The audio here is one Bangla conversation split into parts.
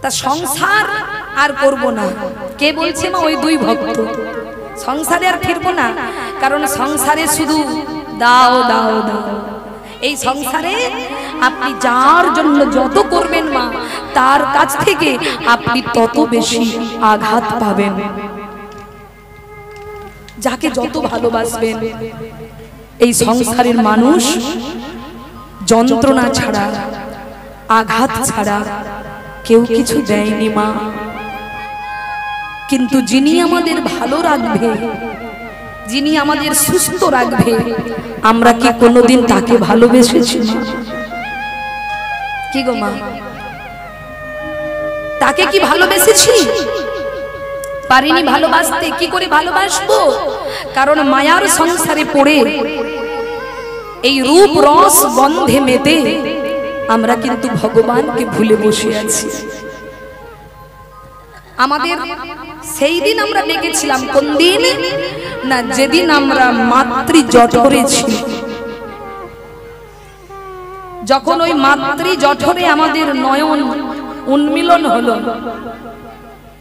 তা সংসার আর করব না। কে বলছে মা? ওই দুই ভক্ত। সংসারে আর ফিরবো না, কারণ সংসারে শুধু দাও দাও দাও। এই সংসারে আপনি যার জন্য যত করবেন মা, তার কাছ থেকে আপনি তত বেশি আঘাত পাবেন। যাকে যত ভালোবাসবেন, এই সংসারের মানুষ যন্ত্রণা ছাড়া, আঘাত ছাড়া কেউ কিছু দেয়নি মা। কিন্তু যিনি আমাদের ভালো রাখবে, যিনি আমাদের সুস্থ রাখবে, আমরা কি কোনোদিন তাকে ভালোবেসেছি মা? কি গো মা, তাকে কি ভালোবেসেছি? পারিনি ভালোবাসতে। কি করে ভালোবাসবো? কারণ মায়ার সংসারে পড়ে, এই রূপ রস গন্ধে মেতে আমরা কিন্তু ভগবানকে ভুলে বসে আছি। আমাদের সেই দিন আমরা ডেকেছিলাম, কোন দিন না? যেদিন আমরা মাতৃ জঠরে ছিল। যখন ওই মাতৃ জঠরে আমাদের নয়ন উন্মিলন হলো,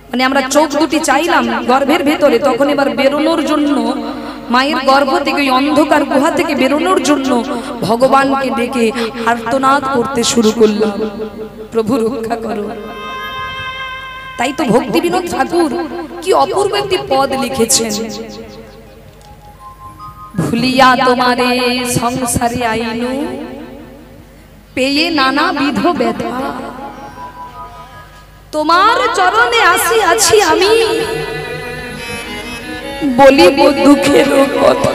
মানে আমরা চোখ দুটি চাইলাম গর্ভের ভেতরে, তখন এবার বেরোনোর জন্য, মায়ের গর্ভ থেকে, ওই অন্ধকার গুহা থেকে বেরোনোর জন্য ভগবানকে ডেকে আর্তনাদ করতে শুরু করলাম, প্রভু রক্ষা করো। তাই তো ভক্তি বিনোদ ঠাকুর কি অপূর্ব একটি পদ লিখেছেন, ভুলিয়া তোমারে সংসারে আইনু, পেয়ে নানাবিধ ব্যথা, তোমার চরণে আসি আছি আমি, বলিব দুঃখের কথা।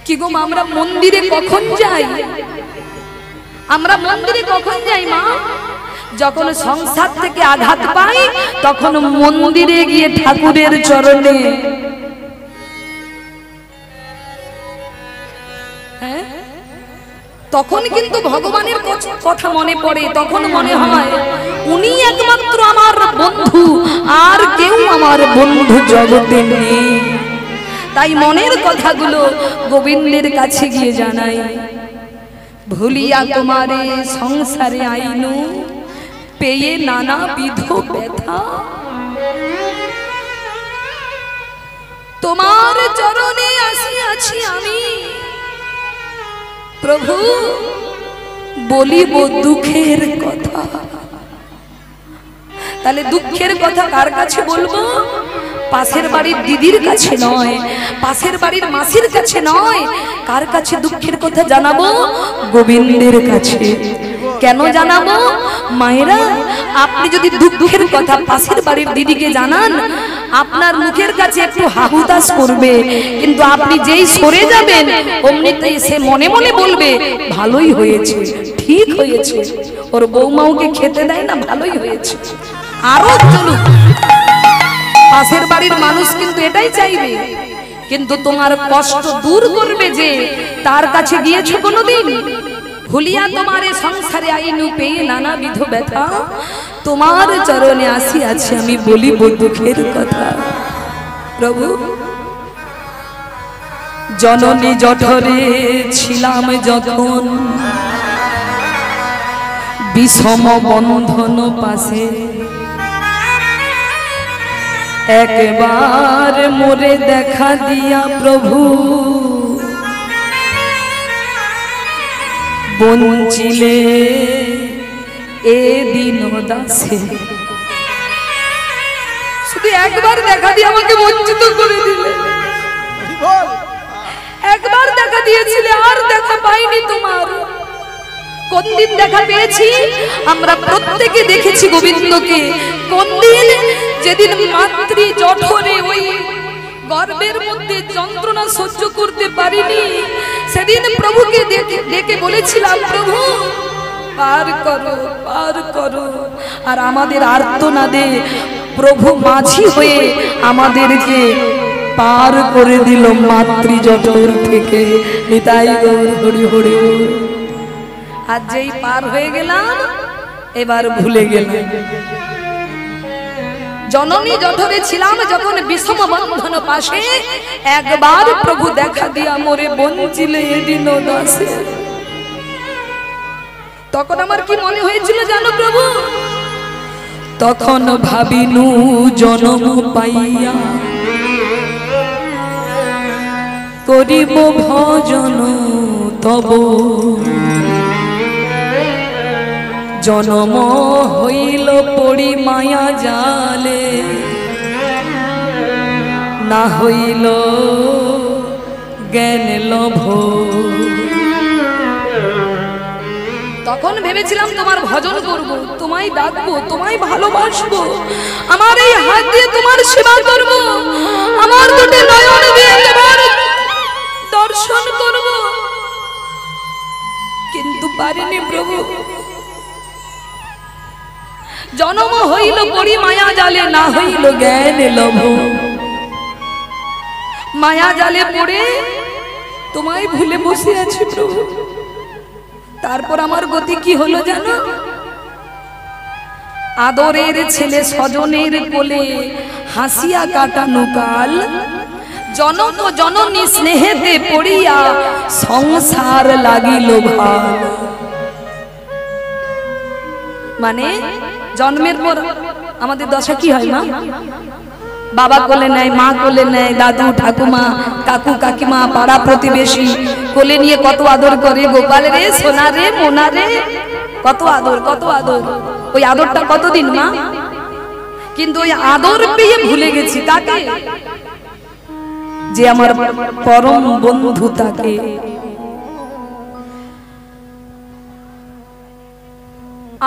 কি গো মা, আমরা মন্দিরে কখন যাই? আমরা মন্দিরে কখন যাই মা? যখন সংসার থেকে আঘাত পাই, তখন মন্দিরে গিয়ে ঠাকুরের চরণে, তখন কিন্তু ভগবানের কথা মনে পড়ে। তখন মনে হয় উনি একমাত্র আমার বন্ধু, আর কেউ আমার বন্ধু জগতে নেই। তাই মনের কথাগুলো গোবিন্দের কাছে গিয়ে জানাই, ভুলিয়া তোমারে সংসারে আইনু, পেয়ে নানাবিধ ব্যথা, তোমার চরণে আসিয়াছি আমি, প্রভু বলিব দুঃখের কথা। তাহলে দুঃখের কথা কার কাছে বলবো? পাশের বাড়ির দিদির কাছে নয়, পাশের বাড়ির মাসির কাছে নয়। কার কাছে দুঃখের কথা জানাবো? গোবিন্দের কাছে। কেন জানাবো? মায়েরা, আপনি যদি দুঃখের কথা পাশের বাড়ির দিদিকে জানান, আপনার মুখের কাছে একটু হাহুতাশ করবে, কিন্তু আপনি যেই সরে যাবেন, অমনিতেই সে মনে মনে বলবে ভালোই হয়েছে, ঠিক হয়েছে, ওর বৌমাওকে খেতে দেয় না, ভালোই হয়েছে, আরো চলুক। পাশের বাড়ির মানুষ কিন্তু এটাই চাইবে, কিন্তু তোমার কষ্ট দূর করবে যে, তার কাছে গিয়েছো কোনোদিন? ভুলিয়া তোমারে সংসারে আইনু, পেয়ে নানাবিধ ব্যথা, তোমার চরণে আসিয়াছি আমি, বলিব দুঃখের কথা। প্রভু, জননী জঠরে ছিলাম যখন, বিষম বন্ধন পাশে, একবার মোরে দেখা দিয়া প্রভু, বঞ্চিলে এ দিন দাসে। শুধু একবার দেখা দিয়ে আমাকে বঞ্চিত করে দিলে। একবার দেখা দিয়েছিলে, আর দেখা পাইনি তোমার। কোন দিন দেখা পেয়েছি? আমরা প্রত্যেকে দেখেছি গোবিন্দকে। কোন দিন? যেদিন মাতৃ জঠরে, ওই গর্ভের মধ্যে যন্ত্রণা সহ্য করতে পারিনি, সেদিন প্রভুকে ডেকে বলেছিলাম, প্রভু পার করো, পার করো। আর আমাদের আর্তনাদে প্রভু মাঝি হয়ে আমাদেরকে পার করে দিল মাতৃ জঠর থেকে। নিতাই গৌর হরি হরি। আর যেই পার হয়ে গেলাম, এবার ভুলে গেলাম। জননী জঠরে ছিলাম যখন, বিষম বন্ধন পাশে, একবার প্রভু দেখা দিয়া মোরে বঞ্চিলে এদিন দাসে। তখন আমার কি মনে হয়েছিল জানো প্রভু? তখন ভাবিনু জনম পাইয়া করিব ভজন তব, জনম হইল পড়ি মায়া জালে, না হইল জ্ঞান লভ। তখন ভেবেছিলাম তোমার ভজন করব, তোমায় ডাকবো, তোমায় ভালোবাসবো, আমার এই হাত দিয়ে তোমার সেবা করব, আমার দুটি নয়ন দিয়ে তোমার দর্শন করব, কিন্তু পারিনি প্রভু। জনম হইল পড়ি মায়া জালে, না হইল জ্ঞান লভ। মায়া জালে পড়ে তোমায় ভুলে বসে আছি প্রভু। তারপর আমার গতি কি হলো জানো? আদরের ছেলে স্বজনের কোলে হাসিয়া কাটানো কাল, জনক জননী স্নেহেতে পড়িয়া সংসার লাগিল ভাল। মানে জন্মের পর আমাদের দশা কি হয়? মা বাবা কোলে নেয়, মা কোলে নেয়, দাদু ঠাকুমা কাকু কাকিমা পাড়া প্রতিবেশী কোলে নিয়ে কত আদর করে। গোপাল রে, সোনা রে, মোনা রে, কত আদর, কত আদর। ওই আদরটা কতদিন মা? কিন্তু ওই আদর পেয়ে ভুলে গেছি কাকে? যে আমার পরম বন্ধু তাকে।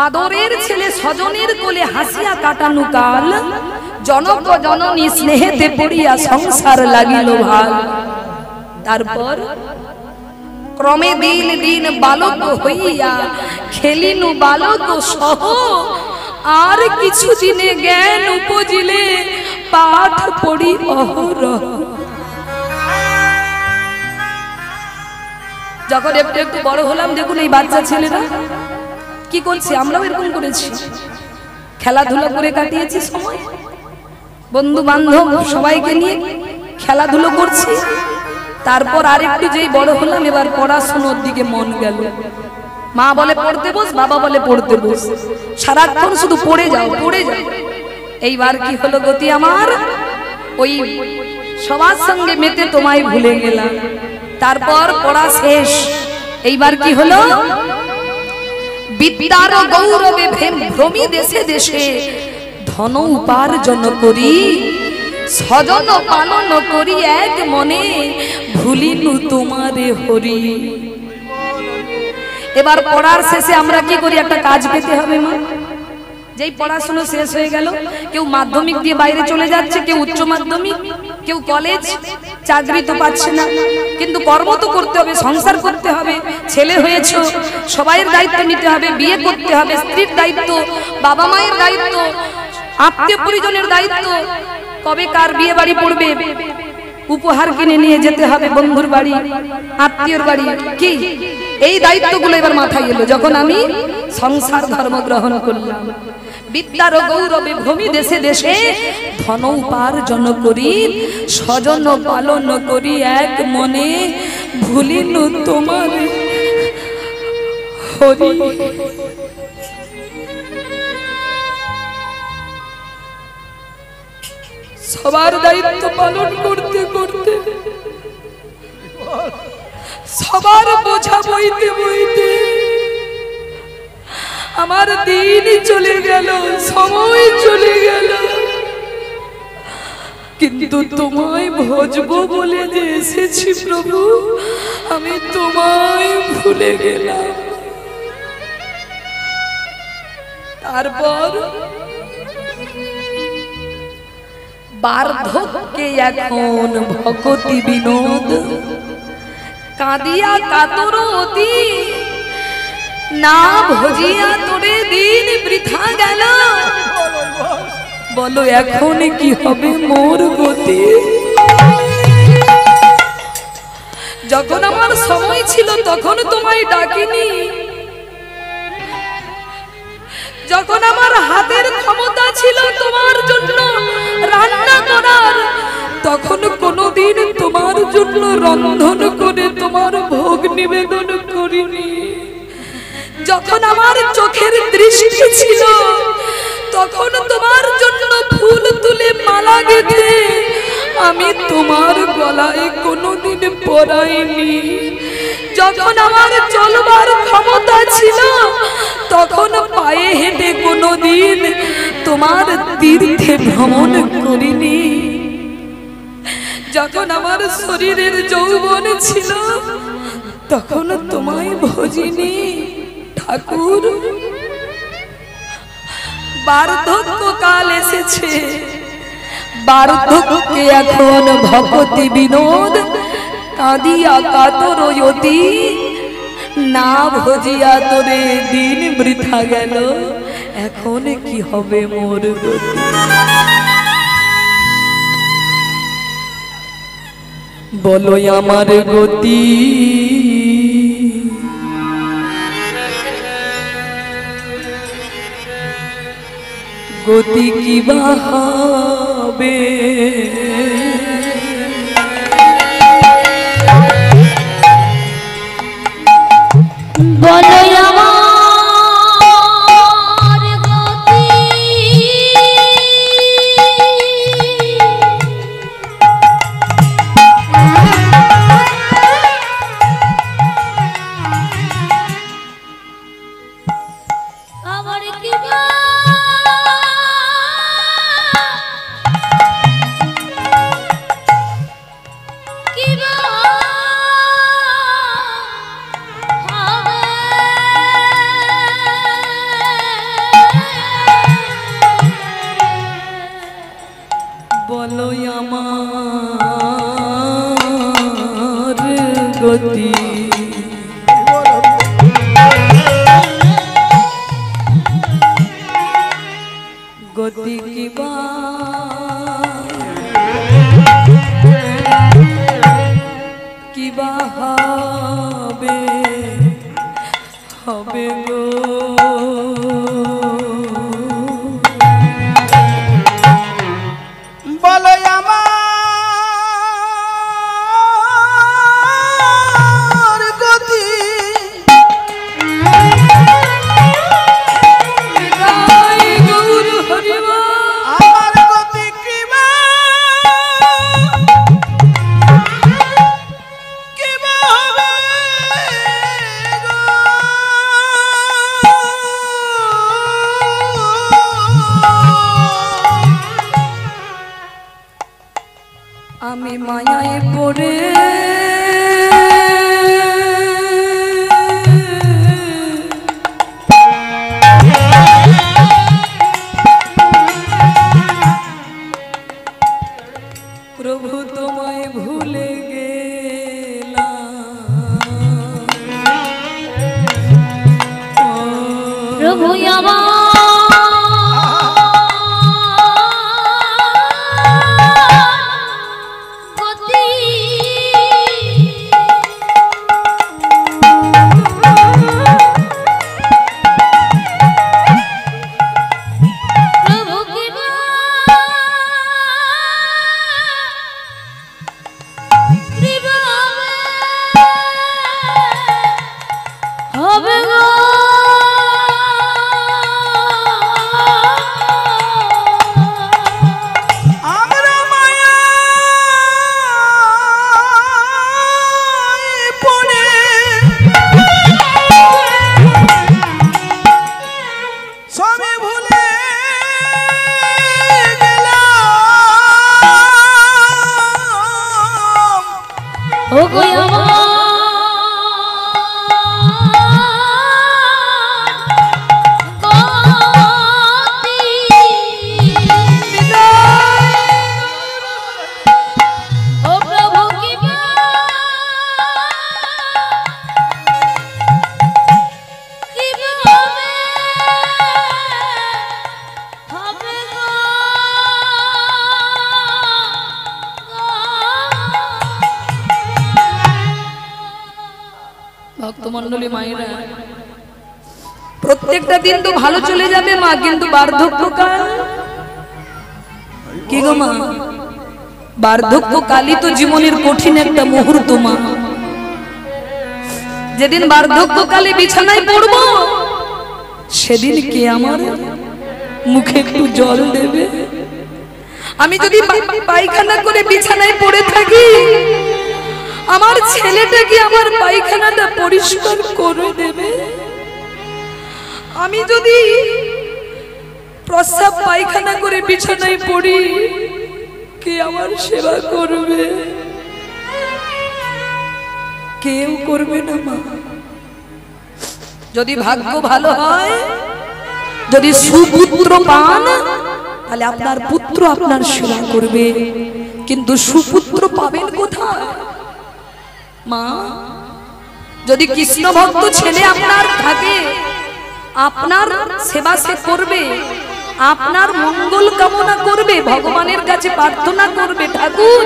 আদরের ছেলে স্বজনের কোলে হাসিয়া কাটানো কাল, জনক জননী স্নেহেতে পড়িয়া সংসার লাগিল ভাল। তারপর ক্রমে দিন দিন বালক হইয়া খেলিনু বালক সহ, আর কিছু দিনে জ্ঞান উপজিলে পাঠ পড়ি অহরহ। যখন একটু একটু বড় হলাম, দেখুন এই বাচ্চা ছেলেরা কি করছে, আমরাও এরকম করেছি, খেলাধুলা করে কাটিয়েছি সময়, বন্ধু বান্ধব সবাইকে নিয়ে খেলাধুলো করছি। তারপর আরেকটু যেই বড় হলাম, এবার পড়াশোনার দিকে মন গেল। মা বলে পড়তে বস, বাবা বলে পড়তে বস, সারাক্ষণ শুধু পড়ে যাও পড়ে যাও। এইবার কি হলো গতি আমার? ওই সবার সঙ্গে মেতে তোমায় ভুলে গেলাম। তারপর পড়া শেষ, এইবার কি হলো? বিদ্যার গৌরবে ভ্রমি দেশে দেশে, ধন উপার্জন করি স্বজন পালন করি এক মনে, ভুলিনু তোমারে হরি। এবার পড়ার শেষে আমরা কি করি? একটা কাজ পেতে হবে মা। যেই পড়াশোনা শেষ হয়ে গেল, কেউ মাধ্যমিক দিয়ে বাইরে চলে যাচ্ছে, কেউ উচ্চ মাধ্যমিক, কেউ কলেজ, চাকরি তো পাচ্ছে না, কিন্তু কর্ম তো করতে হবে, সংসার করতে হবে। ছেলে হয়েছো, সবাইয়ের দায়িত্ব নিতে হবে, বিয়ে করতে হবে, স্ত্রীর দায়িত্ব, বাবা মায়ের দায়িত্ব, আত্মীয় পরিজনের দায়িত্ব। কবে কার বিয়ে বাড়ি পড়বে, উপহার কিনে নিয়ে যেতে হবে বন্ধুর বাড়ি, আত্মীয়র বাড়ি, কি এই দায়িত্বগুলো এবার মাথায় এলো যখন আমি সংসার ধর্ম গ্রহণ করলাম। বিদ্যার গৌরবে ভূমি দেশে দেশে, ধন উপার্জন করি স্বজন পালন করি এক মনে, ভুলিনু তোমার হরি। সবার দায়িত্ব পালন করতে করতে, সবার বোঝা বইতে বইতে আমার দিন চলে গেল, সময় চলে গেল, কিন্তু তোমায় ভজবো বলে যে এসেছি প্রভু, আমি তোমায় ভুলে গেলাম। তারপর বার্ধক্যে এখন ভকতি বিনোদ, কাঁদিয়া কাতর অতি, না ভজিয়া তোরে দিন বৃথা গেল। বলো এখন কি হবে মোর গতি? যখন আমার সময় ছিল তখন তোমায় ডাকিনি, যখন আমার হাতের ক্ষমতা ছিল তোমার জন্য রান্না করার, তখন কোনোদিন তোমার জন্য রন্ধন করে তোমার ভোগ নিবেদন করিনি। যখন আমার চোখের দৃষ্টি ছিল তখন মালা গেঁথে আমি তোমার গলায় কোনোদিন পরাইনি। যখন আমার চলবার ক্ষমতা ছিল তখন পায়ে হেঁটে কোনোদিন তোমার তীর্থে ভ্রমণ করিনি। যখন আমার শরীরের যৌবন ছিল তখন তোমায় ভজিনি। ঠাকুর, বার্ধক্য কাল এসেছে, বার্ধক্যে এখন ভগতি বিনোদ কাঁদিয়া কাতর অতি, না ভজিয়া তোরে দিন বৃথা গেল, এখন কি হবে মোর গতি। বলো আমার গতি, গতি কি বা হবে। বলো আমার বলো আমার গতি, গতি কি বা কি বা হবে, হবে গো। বলো আমার গতি, আমার গতি কিবা কিবা হবে গো। আমি মায়ায় পড়ে প্রভু তোমায় ভুলে গেলাম। প্রভু আমার হবে গো। আমরা মায়ায় পড়ে সবে ভুলে গেলাম। ও গো আমার ভক্তমণ্ডলী মায়েরা, প্রত্যেকটা দিন তো ভালো চলে যাবে মা, কিন্তু বার্ধক্যকাল কি গো মা, বার্ধক্যকালই তো জীবনের কঠিন একটা মুহূর্ত মা। যেদিন বার্ধক্যকালে বিছানায় পড়ব সেদিন কে আমার মুখে একটু জল দেবে? আমি যদি পায়খানা করে বিছানায় পড়ে থাকি, আমার ছেলেটা কি আমার পায়খানাটা পরিষ্কার করে দেবে? আমি যদি প্রস্রাব পায়খানা করে বিছানায় পড়ি, কে আমার সেবা করবে? কেউ করবে না মা। যদি ভাগ্য ভালো হয়, যদি সুপুত্র পান, তাহলে আপনার পুত্র আপনার সেবা করবে। কিন্তু সুপুত্র পাবেন কোথায় মা? যদি কৃষ্ণ ভক্ত ছেলে আপনার থাকে, আপনার সেবা সে করবে, আপনার মঙ্গল কামনা করবে, ভগবানের কাছে প্রার্থনা করবে, ঠাকুর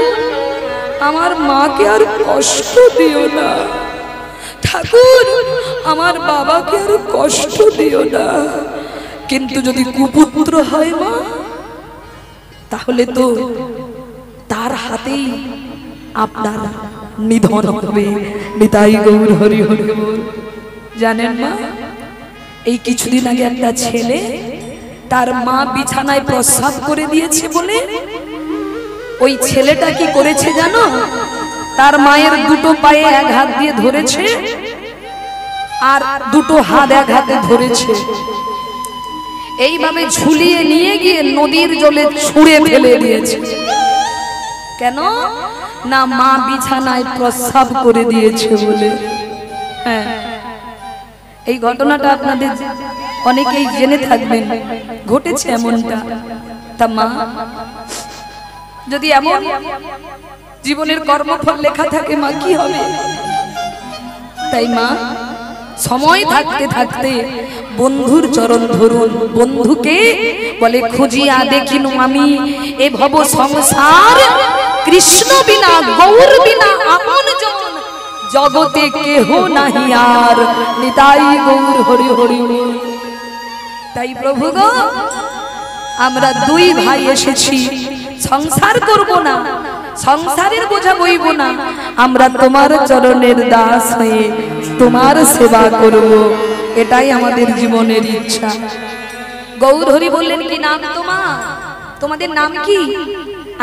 আমার মাকে আর কষ্ট দিও না, ঠাকুর আমার বাবাকে আর কষ্ট দিও না। কিন্তু যদি কুপুত্র হয় মা, তাহলে তো তার হাতেই আপনার নিধন হবে। নিতাই গৌর হরি হরি বল। জানেন মা, এই কিছুদিন আগে একটা ছেলে তার মা বিছানায় প্রস্রাব করে দিয়েছে বলে ওই ছেলেটা কি করেছে জানো? তার মায়ের দুটো পায়ে এক হাত দিয়ে ধরেছে আর দুটো হাত এক হাতে ধরেছে, এইভাবে ঝুলিয়ে নিয়ে গিয়ে নদীর জলে ছুঁড়ে ফেলে দিয়েছে। কেন না? মা বিছানায় প্রস্রাব করে দিয়েছে বলে। হ্যাঁ, এই ঘটনাটা আপনাদের অনেকেই জেনে থাকবেন, ঘটেছে এমনটা। তা মা, যদি এমন জীবনের কর্মফল লেখা থাকে মা, কি হবে? তাই মা, সময় থাকতে থাকতে বন্ধুর চরণ ধরুন। বন্ধুকে বলে খুঁজিয়া দেখিনু আমি এ ভব সংসার, কৃষ্ণ বিনা গৌর বিনা আপন জন জগতে কেহ নাহি আর। নিতাই গৌর হরি হরি। তাই প্রভু গো, আমরা দুই ভাই এসেছি, সংসার করব না, সংসারের বোঝা বইব না, আমরা তোমার চরণের দাস হয়ে তোমার সেবা করব, এটাই আমাদের জীবনের ইচ্ছা। গৌর হরি বললেন, কি নাম তোমার? তোমাদের নাম কি?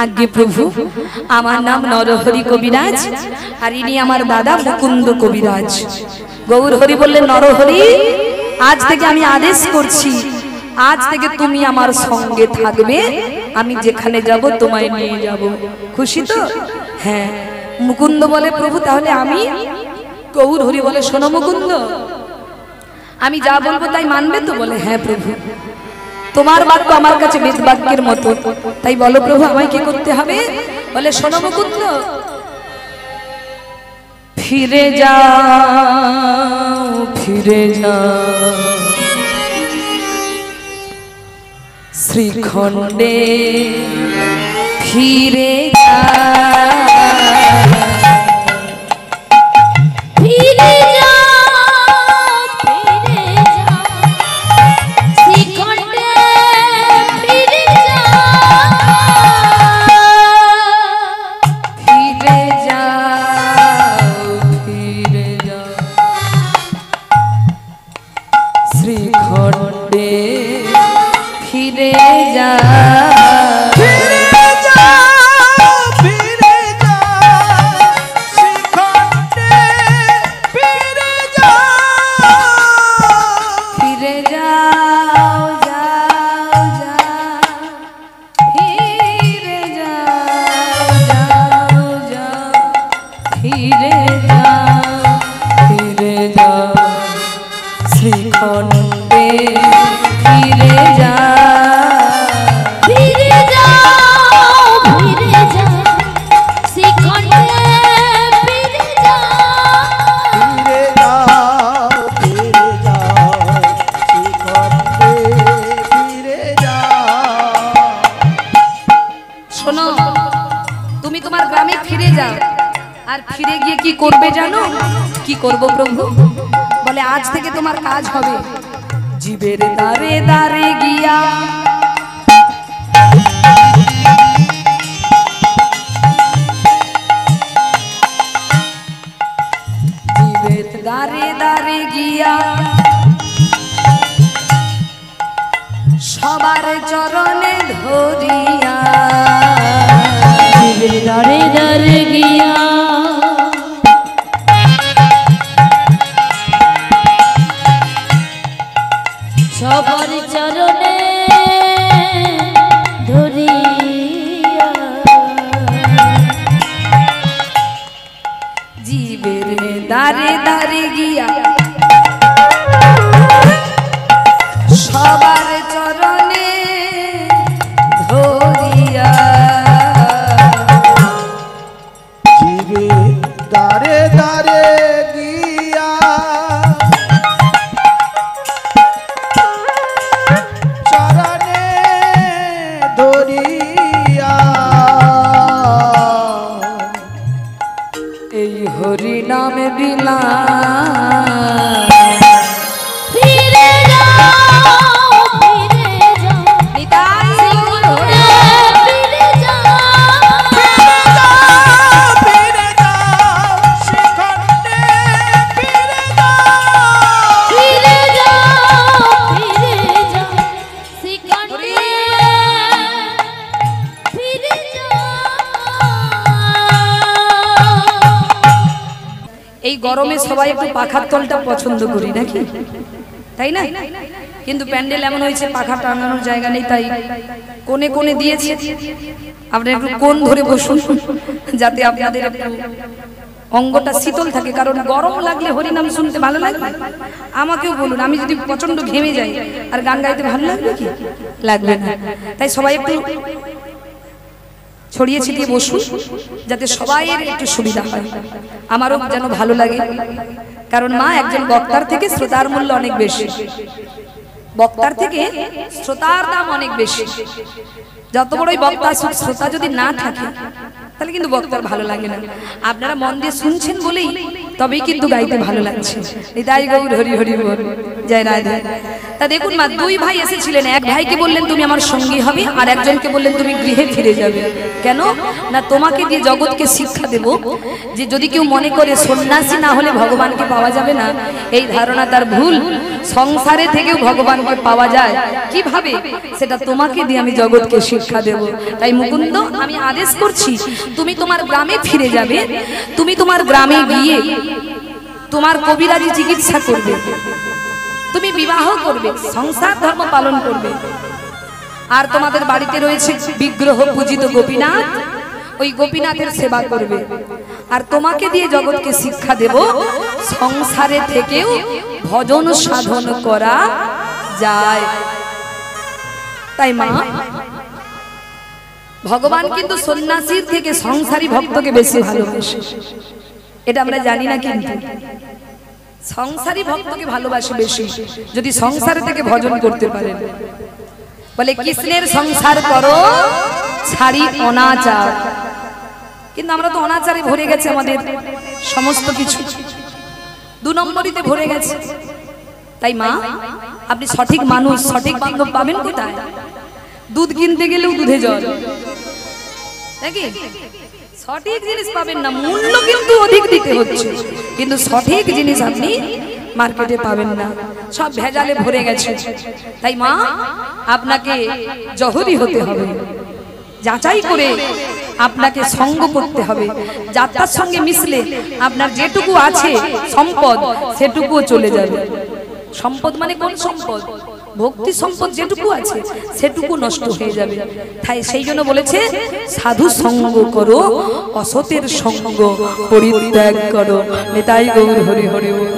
আজ্ঞে প্রভু, আমার নাম নরহরি কবিরাজ, আর ইনি আমার দাদা মুকুন্দ কবিরাজ। গৌর হরি বললেন, নরহরি, আজ থেকে আমি আদেশ করছি, আজ থেকে তুমি আমার সঙ্গে থাকবে, আমি যেখানে যাব তোমায় নিয়ে যাব। খুশি তো? হ্যাঁ। মুকুন্দ বলে, প্রভু তাহলে আমি? গৌর হরি বলে, শোনো মুকুন্দ, আমি যা বলবো তাই মানবে তো? বলে, হ্যাঁ প্রভু, তোমার বাক্য আমার কাছে বেদ বাক্যের মতো, তাই বলো প্রভু আমায় কি করতে হবে? বলে, শোনো মুকুন্দ, ফিরে যাও, ফিরে যাও শ্রীখণ্ডে, ফিরে যাও, ফিরে যাও, ফিরে যাও শ্রীখণ্ডে, ফিরে যাও, ফিরে যাও, ফিরে যাও শ্রীখণ্ডে, ফিরে যাও, ফিরে যাও, ফিরে যাও শ্রীখণ্ডে, ফিরে যাও, ফিরে যাও, যাও, যাও, ফিরে যাও, যাও, যাও, ফিরে যাও, ফিরে যাও শ্রীখণ্ডে, ফিরে যাও, ফিরে যাও, ফিরে যাও শ্রীখণ্ডে, ফিরে যাও, ফিরে যাও, ফিরে যাও শ্রীখণ্ডে, ফিরে যাও। শোনো, তুমি তোমার গ্রামে ফিরে যাও, আর ফিরে গিয়ে কি করবে জানো? কি করব প্রভু? বলে, আজ থেকে তোমার কাজ হবে জীবের দারে দারে গিয়া, জীবের দারে দারে গিয়া সবার চরণে ধরিয়া, দারে দারে গিয়া সবার চরণে ধরিয়া জীবের দারে দারে গিয়া সবার চরণে ধরিয়া জীবে দারে দারে গিয়া চরণে ধরিয়া এই হরি নামে বিলা ফিরে যাও ফিরে যাও ফিরে যাও ফিরে যাও শিখণ্ডে ফিরে যাও ফিরে যাও ফিরে যাও শিখণ্ডে ফিরে যাও। এই গরমে সবাই একটু পাখার তলটা পছন্দ করি নাকি, তাই না? কিন্তু প্যান্ডেল এমন হয়েছে পাখা টাঙানোর জায়গা নেই, তাই কোণে কোণে দিয়েছে। আপনি একটু কোণ ধরে বসুন যাতে আপনাদের একটু অঙ্গটা শীতল থাকে, কারণ গরম লাগলে হরিনাম শুনতে ভালো লাগবে। আমাকেও বলুন, আমি যদি প্রচন্ড ঘেমে যাই আর গান গাইতে ভালো লাগবে কি? লাগবে না। তাই সবাই একটু ছড়িয়ে ছিটিয়ে বসুন যাতে সবাইয়ের একটু সুবিধা হয়, আমারও যেন ভালো লাগে। কারণ মা একজন বক্তার থেকে শ্রোতার মূল্য অনেক বেশি, বক্তার থেকে শ্রোতার দাম অনেক বেশি। যত বড়ই বক্তা আসুক, শ্রোতা যদি না থাকে তাহলে কিন্তু বক্তার ভালো লাগে না। আপনারা মন দিয়ে শুনছেন বলেই তবেই কিন্তু গাইতে ভালো লাগছে। নিতাই গৌর হরি হরি বল, জয় রাধে। তা দেখুন মা, দুই ভাই এসেছিলেন। এক ভাইকে বললেন তুমি আমার সঙ্গী হবে, আর একজনকে বললেন তুমি গৃহে ফিরে যাবে। কেন না, তোমাকে দিয়ে জগৎকে শিক্ষা দেব যে যদি কেউ মনে করে সন্ন্যাসী না হলে ভগবানকে পাওয়া যাবে না, এই ধারণা তার ভুল। সংসারে থেকেও ভগবানকে পাওয়া যায় কিভাবে, সেটা তোমাকে দিয়ে আমি জগৎকে শিক্ষা দেব। তাই মুকুন্দ, আমি আদেশ করছি তুমি তোমার গ্রামে ফিরে যাবে। তুমি তোমার গ্রামে গিয়ে তোমার কবিরাজি চিকিৎসা করবে, তুমি বিবাহ করবে, সংসার ধর্ম পালন করবে। আর তোমাদের বাড়িতে রয়েছে বিগ্রহ পূজিত গোপীনাথ, ওই গোপীনাথের সেবা করবে। আর তোমাকে দিয়ে জগৎকে শিক্ষা দেব সংসারে থেকেও ভজন সাধন করা যায়। তাই মা, ভগবান কিন্তু সন্ন্যাসীর থেকে সংসারী ভক্তকে বেশি ভালোবাসে, এটা আমরা জানি না। কিন্তু সংসারী ভক্তকে ভালোবাসে বেশি যদি সংসার থেকে ভজন করতে পারেন। বলে কৃষ্ণের সংসার করো ছাড়ি অনাচার। কিন্তু আমরা তো অনাচারে ভরে গেছে, আমাদের সমস্ত কিছু দু নম্বরিতে ভরে গেছে। তাই মা, আপনি সঠিক মানুষ, সঠিক বান্ধব পাবেন কোথায়? দুধ কিনতে গেলেও দুধে জল, নাকি? সঠিক জিনিস পাবেন না, মূল্য কিন্তু অধিক দিতে হচ্ছে, কিন্তু সঠিক জিনিস আপনি মার্কেটে পাবেন না, সব ভেজালে ভরে গেছে। তাই মা, আপনাকে জহরি হতে হবে, যাচাই করে আপনাকে সঙ্গ করতে হবে। যাত্রার সঙ্গে মিশলে আপনার যেটুকু আছে সম্পদ সেটুকুও চলে যাবে। সম্পদ মানে কোন সম্পদ? ভক্তি সম্পদ যেটুকু আছে সেটুকু নষ্ট হয়ে যাবে। তাই সেই জন্য বলেছে সাধু সঙ্গ করো, অসতের সঙ্গ পরিত্যাগ করো। নিতাই গৌর হরি হরি বল।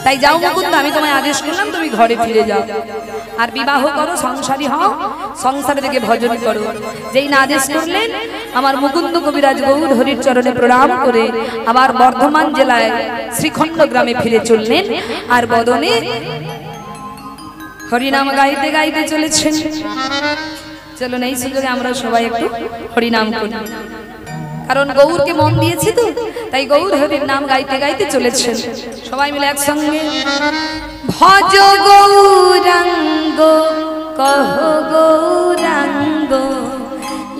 তাই যাও মুকুন্দ, আমি তোমায় আদেশ করলাম তুমি ঘরে ফিরে যাও, আর বিবাহ করো, সংসারী হও, সংসার থেকে ভজন করো। যেই না আদেশ করলেন, আমার মুকুন্দ কবিরাজ গৌর হরির চরণে প্রণাম করে আবার বর্ধমান জেলায় শ্রীখণ্ড গ্রামে ফিরে চললেন। আর বদনে হরিনাম গাইতে গাইতে চলেছেন। চলুন এই সুযোগে আমরা সবাই একটু হরিনাম করি, কারণ গৌরকে মন দিয়েছি তো, তাই গৌর হরির নাম গাইতে গাইতে চলেছেন। সবাই মিলে একসঙ্গে ভজ গৌরাঙ্গ কহ গৌরাঙ্গ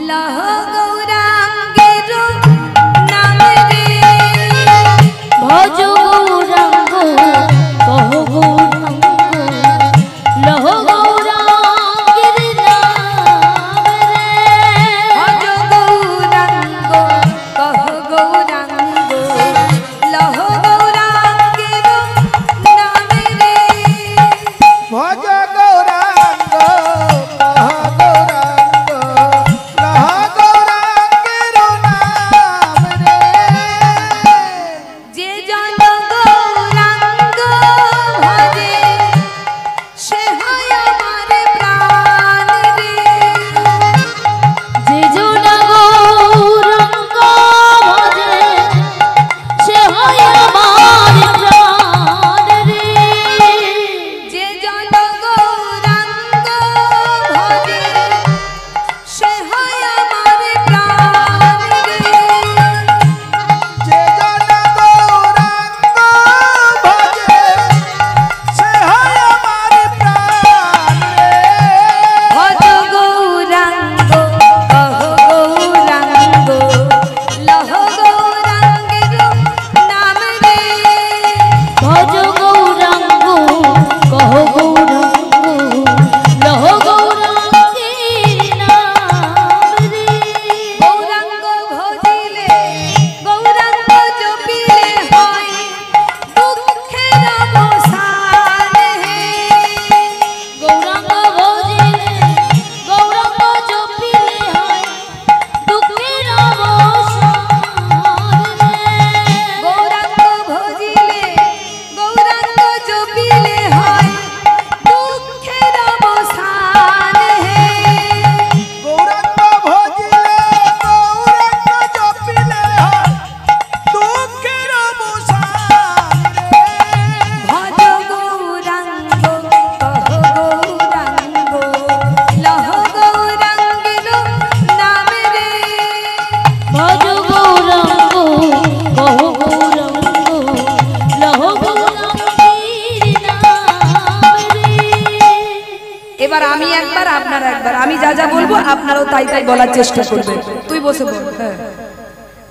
লহ গৌরাঙ্গের নাম রে। ভজ গৌরাঙ্গ কহ গৌরাঙ্গ লহ গৌরাঙ্গের নাম রে। ভজ গৌরাঙ্গ একবার আপনারা একবার, আমি যা যা বলবো আপনারাও তাই তাই বলার চেষ্টা করবেন। তুই বসে বল। হ্যাঁ,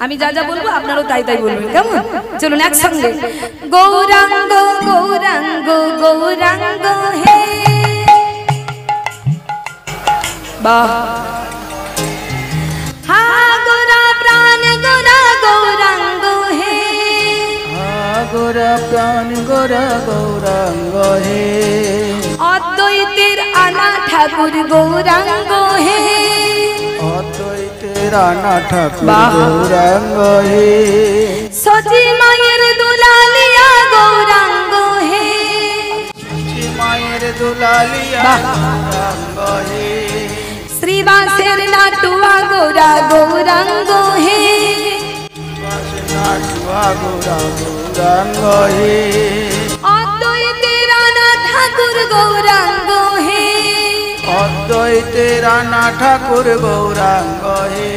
আমি যা যা বলবো আপনারাও তাই তাই বলবেন, কেমন? চলুন একসঙ্গে। গৌরাঙ্গ গৌরাঙ্গ গৌরাঙ্গ হে, বাহ। হা গোরা প্রাণ গোরা গৌরাঙ্গ হে, গোরা প্রাণ গোরা গৌরাঙ্গ হে, অদ্বৈতের আনা ঠাকুর গৌরাঙ্গ হে, অদ্বৈতের আনা ঠাকুর গৌরাঙ্গ হে, সচি মায়ের দুলালিয়া গৌরাঙ্গ হে, মায়ের দুলালিয়া গৌরাঙ্গ হে, শ্রীবাসের নাটুয়া গোরা গৌরাঙ্গ হে, নাটুয়া গোরা গৌরাঙ্গ হে, অদ্বৈতের আনা ঠাকুর গৌরাঙ্গ হে, অদ্বৈতের আনা ঠাকুর গৌরাঙ্গ হে,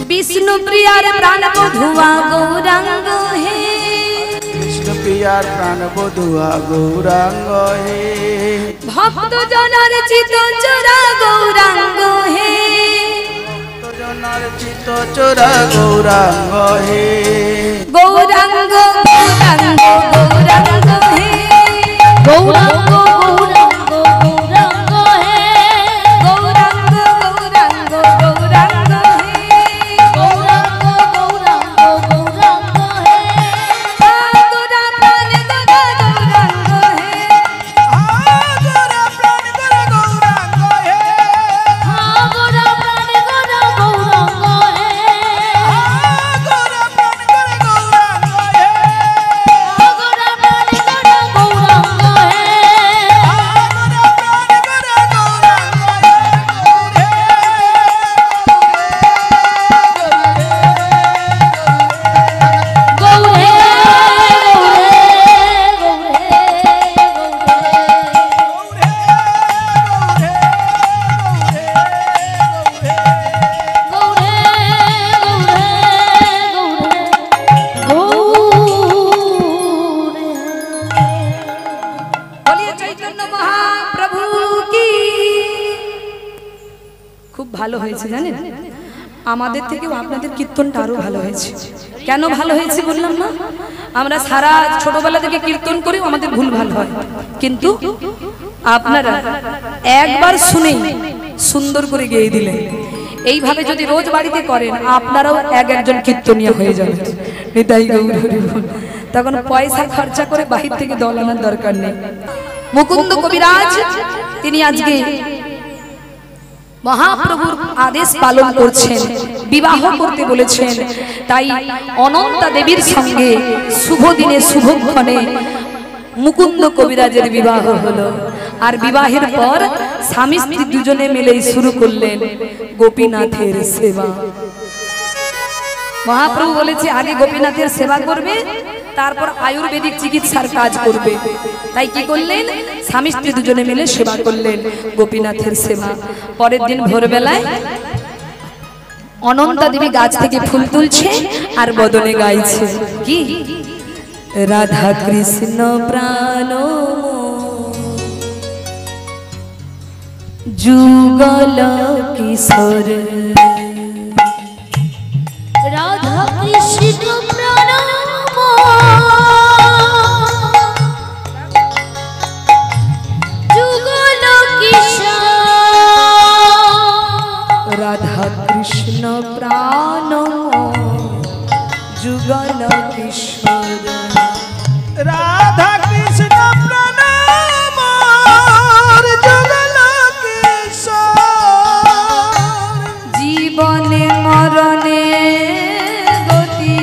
বিষ্ণু প্রিয়ার প্রাণ বধুয়া গৌরাঙ্গ হে, কৃষ্ণ প্রিয়ার প্রাণ বধুয়া গৌরাঙ্গ হে, ভক্ত জনার চিত চোরা গৌরাঙ্গ হে, জনার চিত চোরা গৌরাঙ্গ হে, গৌরাঙ্গ গৌরাঙ্গ গৌরাঙ্গ হে, গৌরাঙ্গ গৌরাঙ্গ গৌরাঙ্গ হে, গৌরাঙ্গ গৌরাঙ্গ গৌরাঙ্গ হে, গৌরাঙ্গ গৌরাঙ্গ গৌরাঙ্গ হে, গোরা প্রাণ গোরা গৌরাঙ্গ হে, গোরা প্রাণ গোরা গৌরাঙ্গ হে, হা গোরা প্রাণ গোরা গৌরাঙ্গ হে, গোরা প্রাণ গোরা গৌরাঙ্গ হে, হা গোরা প্রাণ গোরা গৌরাঙ্গ হে, গোরা প্রাণ গোরা গৌরে বলিয়ে চৈতন্য মহাপ্রভু কি। খুব ভালো হয়েছে জানেন, আমাদের থেকেও আপনাদের কীর্তনটা আরো ভালো হয়েছে। কেন ভালো হয়েছে বললাম না, আমরা সারা ছোটবেলা থেকে কীর্তন করেও আমাদের ভুল ভালো হয়, কিন্তু আপনারা একবার শুনেই সুন্দর করে গেয়ে দিলেন। এইভাবে যদি রোজ বাড়িতে করেন আপনারাও এক একজন কীর্তনিয়া হয়ে যাবেন। নিতাই গৌর হরি বল। তখন পয়সা খরচা করে বাহির থেকে দল আনার দরকার নেই। মুকুন্দ কবিরাজ তিনি আজকে মহাপ্রভুর আদেশ পালন করছেন, বিবাহ করতে বলেছেন। তাই অনন্তা দেবীর সঙ্গে শুভ দিনে শুভক্ষণে মুকুন্দ কবিরাজের বিবাহ হলো। আর বিবাহের পর স্বামী স্ত্রী দুজনে মিলেই শুরু করলেন গোপীনাথের সেবা। মহাপ্রভু বলেছে আগে গোপীনাথের সেবা করবে, তারপর আয়ুর্বেদিক চিকিৎসার কাজ করবে। তাই কি করলেন, স্বামী স্ত্রী দুজনে মিলে সেবা করলেন গোপীনাথের সেবা। পরের দিন ভোরবেলায় অনন্তা দেবী গাছ থেকে ফুল তুলছে আর বদনে গাইছে কি, রাধা কৃষ্ণ প্রাণ যুগল কিশোর, রাধা কৃষ্ণ প্রণাম যুগল কিশোর, রাধা কৃষ্ণ প্রাণ যুগল কিশোর, রাধা কৃষ্ণ প্রণাম যুগল কিশোর, জীবনে মরণে গতি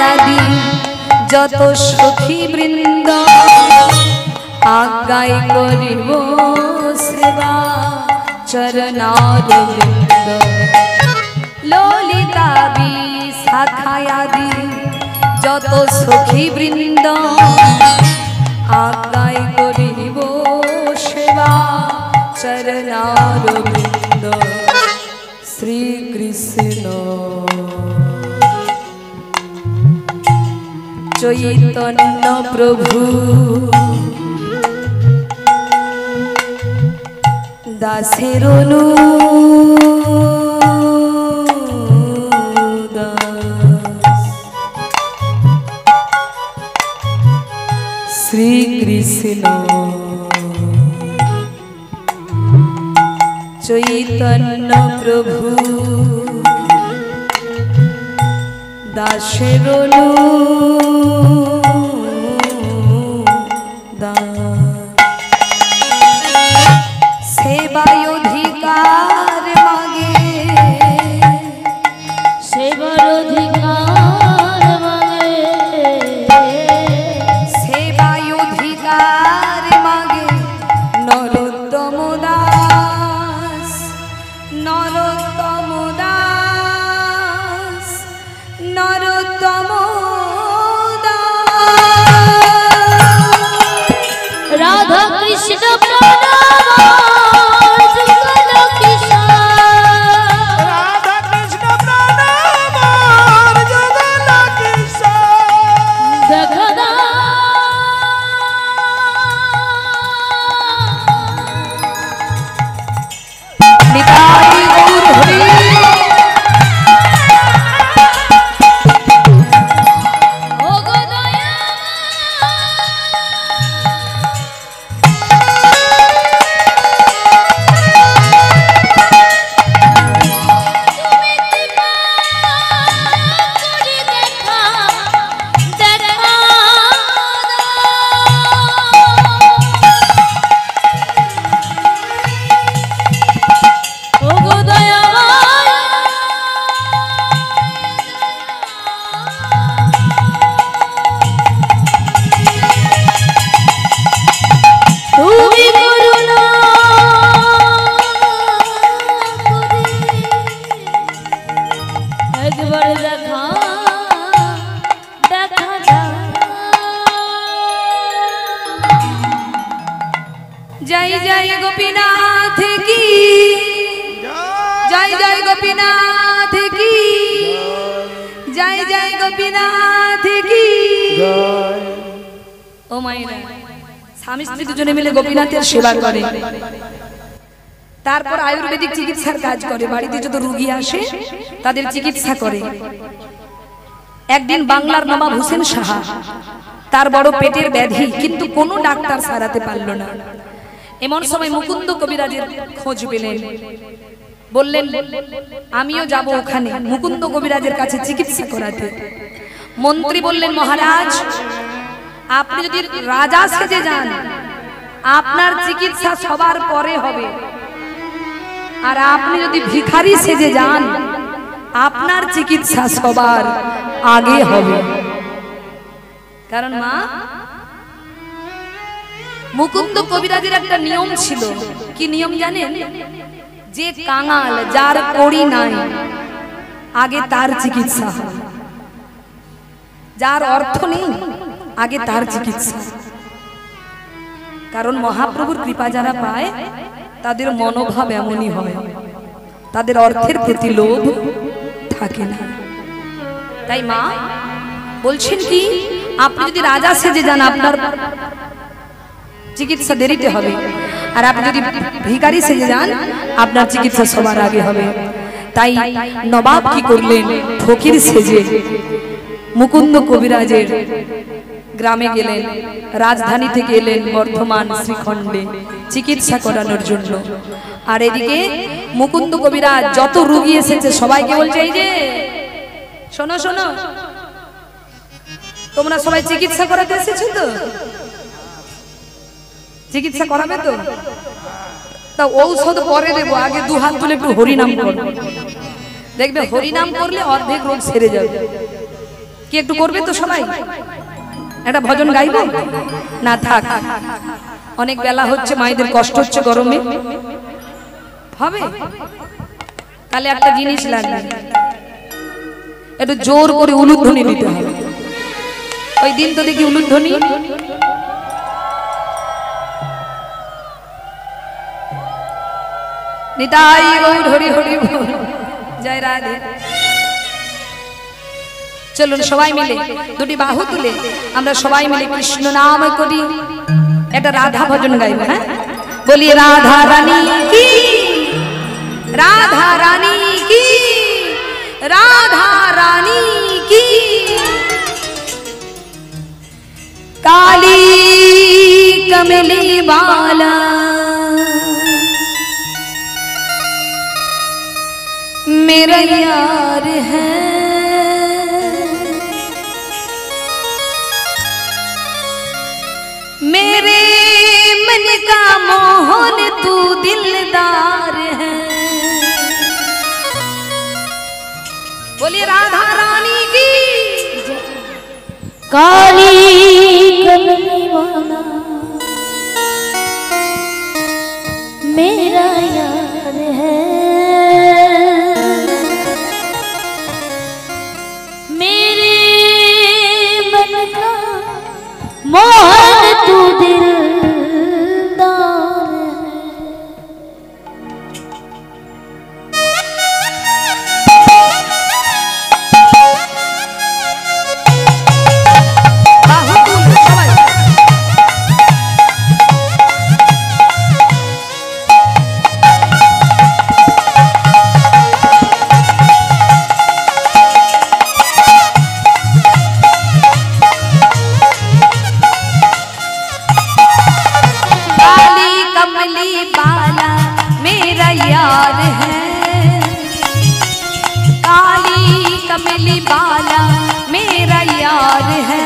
আদি যত সখী বৃন্দ আজ্ঞায় করিব সেবা চরণার বৃন্দ ললিতা বিশাখায় আদি যত সখী বৃন্দ আজ্ঞায় করিব সেবা চরণার বৃন্দ শ্রীকৃষ্ণ চৈতন্য প্রভু দাসের শ্রীকৃষ্ণ চৈতন্য প্রভু দাসের সেবায় অধিকার মাগে সেবার অধিকার মাগে সেবায় অধিকার মাগে নরোত্তম দাস নরোত্তম দাস নরোত্তম রাধা কৃষ্ণ প্রণাম যুগল কিশোর রাধা কৃষ্ণ প্রণাম যুগল কিশোর দেখা দা নিতাই গৌর হরি ও গো দয়া করি দেখা দেখা ও গো দয়া তুমি করুণা করে একবার দেখা দেখা জয় জয় গোপীনাথ কি জয় জয় গোপীনাথ কি জয় জয় গোপীনাথ কি ও মায়েরা স্বামী স্ত্রী দুজনে মিলে গোপীনাথের সেবা করে তারপর আয়ুর্বেদিক চিকিৎসার কাজ করে বাড়িতে যত রোগী আসে তাদের চিকিৎসা করে একদিন বাংলার নবাব হোসেন সাহা তার বড় পেটের ব্যাধি কিন্তু কোনো ডাক্তার সারাতে পারল না এমন সময় মুকুন্দ কবিরাজের খোঁজ পেলেন বললেন আমিও যাব ওখানে মুকুন্দ কবিরাজের কাছে চিকিৎসা করাতে মন্ত্রী বললেন মহারাজ আপনি যদি রাজা সেজে যান আপনার চিকিৎসা সবার পরে হবে আর আপনি যদি ভিখারি সেজে যান আপনার চিকিৎসা সবার আগে হবে কারণ মা মুকুন্দ কবিরাজের একটা নিয়ম ছিল কি নিয়ম জানেন যে কাঙাল যার কড়ি নাই আগে তার চিকিৎসা হয় যার অর্থ নেই আগে তার চিকিৎসা কারণ মহাপ্রভুর কৃপা যারা পায় তাদের মনোভাব এমনই হয় তাদের অর্থের প্রতি লোভ থাকে না তাই মা বলছেন কি আপনি যদি রাজা সেজে যান আপনার চিকিৎসা দেরিতে হবে আর আপনি যদি ভিখারি সেজে যান আপনার চিকিৎসা সবার আগে হবে তাই নবাব কি করলেন ফকির সেজে মুকুন্দ কবিরাজের গ্রামে গেলেন রাজধানী থেকে এলেন বর্ধমান শ্রীখণ্ডে চিকিৎসা করানোর জন্য আর এদিকে মুকুন্দ কবিরাজ যত রোগী এসেছে সবাইকে বলছে এই যে শোনো শোনো তোমরা সবাই চিকিৎসা করাতে এসেছো তো চিকিৎসা করাবে তো তা ঔষধ পরে দেবো আগে দু হাত তুলে একটু হরিনাম করো দেখবে হরিনাম করলে অর্ধেক রোগ সেরে যাবে কি একটু করবে তো সবাই? একটা ভজন গাইব না? থাক, অনেক বেলা হচ্ছে, মায়েদের কষ্ট হচ্ছে গরমে। হবে? তাহলে একটা জিনিস লাগবে, একটু জোর করে উলুধ্বনি দিতে হবে। ওই দিন তো দেখি উলুধ্বনি। নিতাই গৌর হরি হরি বল, জয় রাধে। চলুন সবাই মিলে দুটি বাহু তুলে আমরা সবাই মিলে কৃষ্ণ নাম করি, একটা রাধা ভজন গাইব। হ্যাঁ, বলি রাধা রানী কি, রাধা রানী কি, রাধা রানী কি। काली कमली बाला मेरा यार है, मेरे मन का मोहन तू दिलदार है। बोलिए राधा रानी की। काली कमली वाला मेरा यार है, मेरे मन का मोहन तू दिलदार कमली बाला मेरा यार है,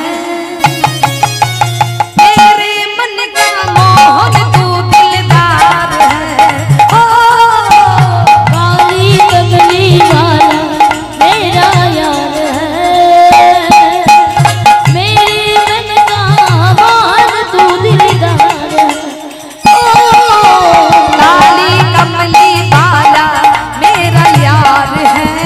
मेरे मन का मोहन तू दिलदार है। ओ काली कमली वाला मेरा यार है, मेरे मन का मोहन तू दिलदार है। ओ काली कमली बाला मेरा यार है,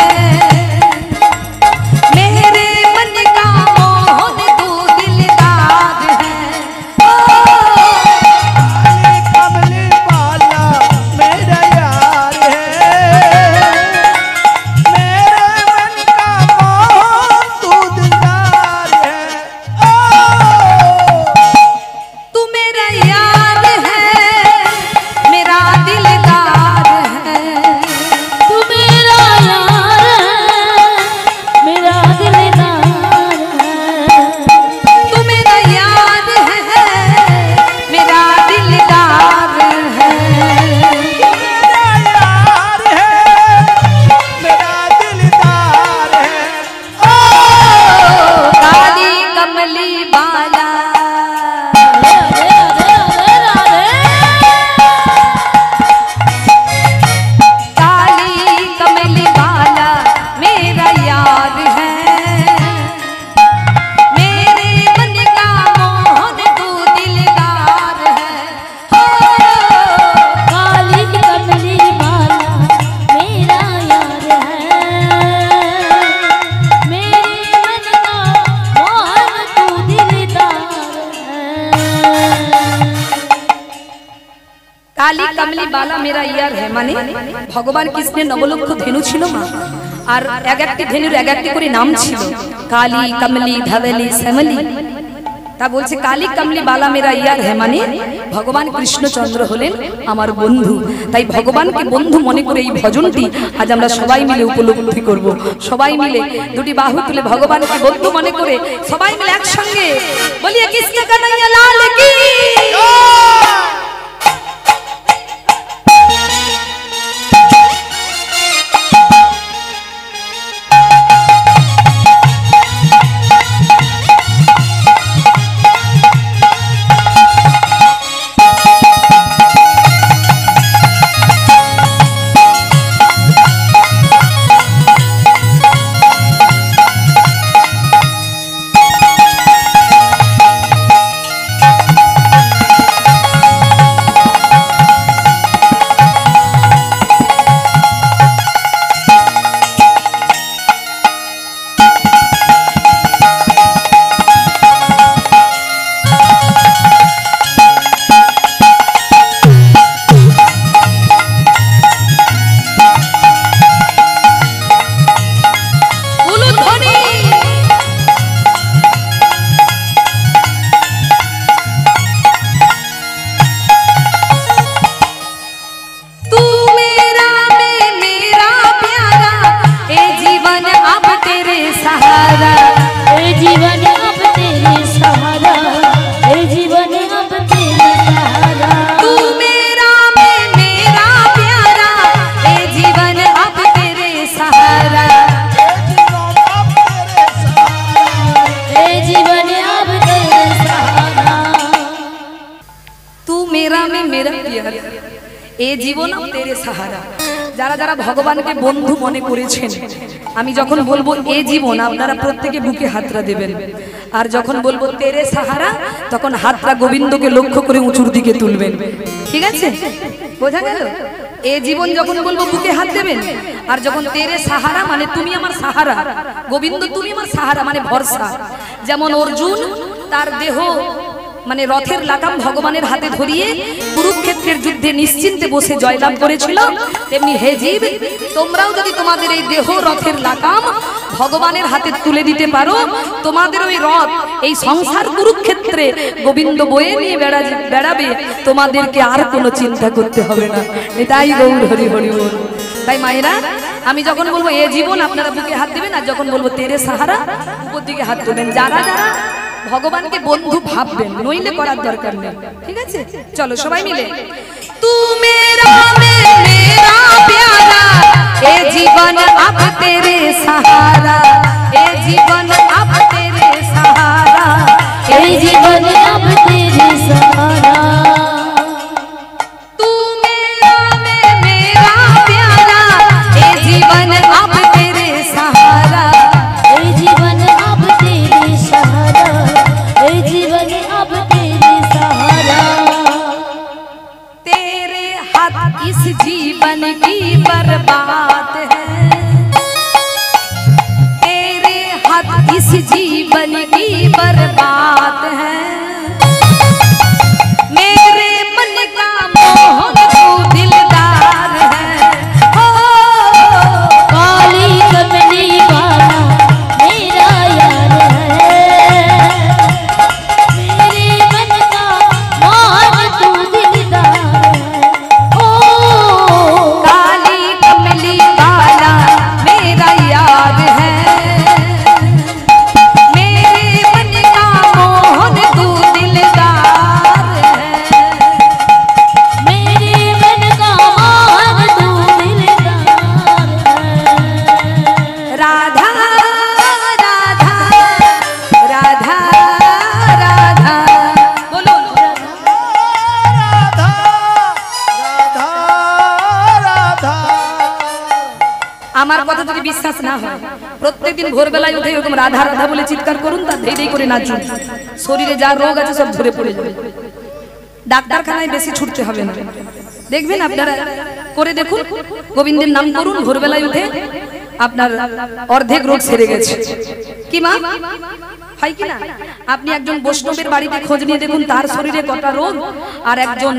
काली कमली बाला मेरा यार है মানে ভগবান কৃষ্ণের নবলক্ষ ধেনু ছিল মা, আর এক একটি ধেনুর এক একটি করে নাম ছিল, কালী কমলি ধবলি শ্যামলি। তা বলছে কালী কমলি বালা মেরা ইয়ার है মানে ভগবান কৃষ্ণচন্দ্র হলেন আমার বন্ধু। তাই ভগবানকে বন্ধু মনে করে এই ভজনটি আজ আমরা সবাই মিলে উপলব্ধি করব। সবাই মিলে দুটি বাহু তুলে ভগবানকে বন্ধু মনে করে সবাই মিলে একসঙ্গে বলিয়ে কৃষ্ণ কানাইয়া লাল কি। जीवन अब तेरे सहारा। तू मेरा मैं मेरा प्यार, এ জীবন তেরে সাহারা। যারা যারা ভগবানকে বন্ধু মনে করেছেন, আমি যখন বলবো এ জীবন, আপনারা প্রত্যেকে বুকে হাতরা দেবেন। আর যখন বলবো তেরে সাহারা, তখন হাতরা গোবিন্দকে লক্ষ্য করে উঁচুর দিকে তুলবেন। ঠিক আছে, বোঝা গেল? এ জীবন যখন বলবো বুকে হাত দেবেন, আর যখন তেরে সাহারা মানে তুমি আমার সাহারা, গোবিন্দ তুমি আমার সাহারা মানে ভরসা। যেমন অর্জুন তার দেহ মানে রথের লাগাম ভগবানের হাতে ধরিয়ে কুরুক্ষেত্রের যুদ্ধে নিশ্চিন্তে বসে জয়লাভ করেছিল, তেমনি হে জীব, তোমরাও যদি তোমাদের এই দেহ রথের লাগাম ভগবানের হাতে তুলে দিতে পারো, তোমাদের ওই রথ এই সংসার কুরুক্ষেত্রে গোবিন্দ বয়ে নিয়ে বেড়াবে, তোমাদেরকে আর কোনো চিন্তা করতে হবে না। এটাই গৌর হরি হরি বল। তাই মায়েরা, আমি যখন বলবো এ জীবন, আপনারা বুকে হাত দেবেন, আর যখন বলবো তেরে সাহারা, উপর দিকে হাত তুলবেন। যারা যারা ভগবানকে বন্ধু ভাববেন, নইলে করার দরকার নেই। ঠিক আছে, চলো সবাই মিলে। তু মেরা মেরা প্যারা, এ জীবন আব তেরে সাহারা, এ জীবন আব তেরে সাহারা, ए जीवन अब तेरे सहारा। तू मेरा मैं मेरा प्यारा, ए जीवन अब तेरे सहारा, ए जीवन अब तेरे सहारा, ए जीवन अब तेरे सहारा। तेरे हाथ इस जीवन की बर्बाद है, तेरे हाथ इस जीवन की बर्बाद है, मेरे मन का मोहन तू दिलदार है। हो काली कमली वाला मेरा यार है, मेरे मन का मान तू दिलदार है। ओ काली कमली वाला मेरा याद है, मेरे मन का मोहन तू दिलदार है, मेरे मन का मान तू दिलदार है। राधा राधा राधा राधा, बोलो राधा राधा राधा। আমার কথা যদি বিশ্বাস না হয়, প্রত্যেকদিন ভোরবেলায় উঠে এরকম রাধা রাধা বলে চিৎকার করুন, তার ধেই ধেই করে নাচুন। শরীরে যা রোগ আছে সব ধরে পড়ে যাবে। ডাক্তারখানায় বেশি ছুটতে হবে না, দেখবেন আপনারা করে দেখুন। গোবিন্দের নাম করুন ভোরবেলায় উঠে, আপনার অর্ধেক রোগ সেরে গেছে। কি মা হয় কি না? আপনি একজন বৈষ্ণবের বাড়িতে খোঁজ নিয়ে দেখুন, তার শরীরে কটা রোগ, আর একজন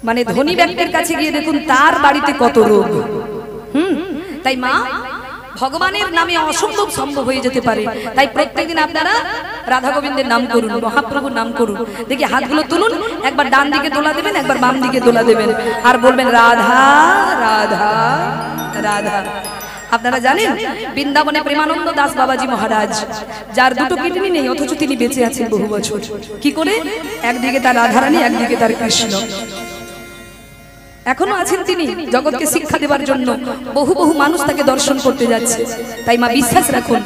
মানে ধনী ব্যক্তির কাছে গিয়ে দেখুন তার বাড়িতে কত রোগ। তাই মা, ভগবানের নামে অসম্ভব সম্ভব হয়ে যেতে পারে। তাই প্রত্যেকদিন আপনারা রাধা গোবিন্দের নাম করুন, মহাপ্রভুর নাম করুন। দেখি হাতগুলো তুলুন, একবার ডান দিকে দোলা দেবেন, একবার বাম দিকে দোলা দেবেন, আর বলবেন রাধা রাধা রাধা। আপনারা জানেন বৃন্দাবনে প্রেমানন্দ দাস বাবাজি মহারাজ, যার দুটো কিডনি নেই অথচ তিনি বেঁচে আছেন বহু বছর। কি করে? একদিকে তার রাধারানী, একদিকে তার কৃষ্ণ। এখনো আছেন তিনি, জগৎকে শিক্ষা দেবার জন্য বহু বহু মানুষ তাকে দর্শন করতে যাচ্ছে। তাই মা বিশ্বাস রাখুন,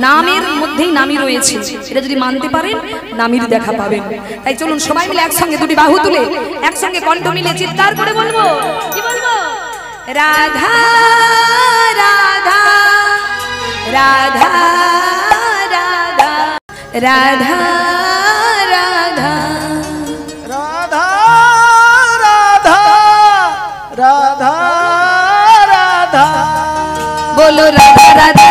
নামের মধ্যেই নামই রয়েছে। এটা যদি মানতে পারেন, নামের দেখা পাবেন। তাই চলুন সবাই মিলে একসঙ্গে দুটি বাহু তুলে একসঙ্গে কণ্ঠ মিলে চিৎকার করে বলবো। কি বলবো? রাধা রাধা রাধা রাধা রাধা রাধা राधा राधा राधा राधा। बोलो राधा राधा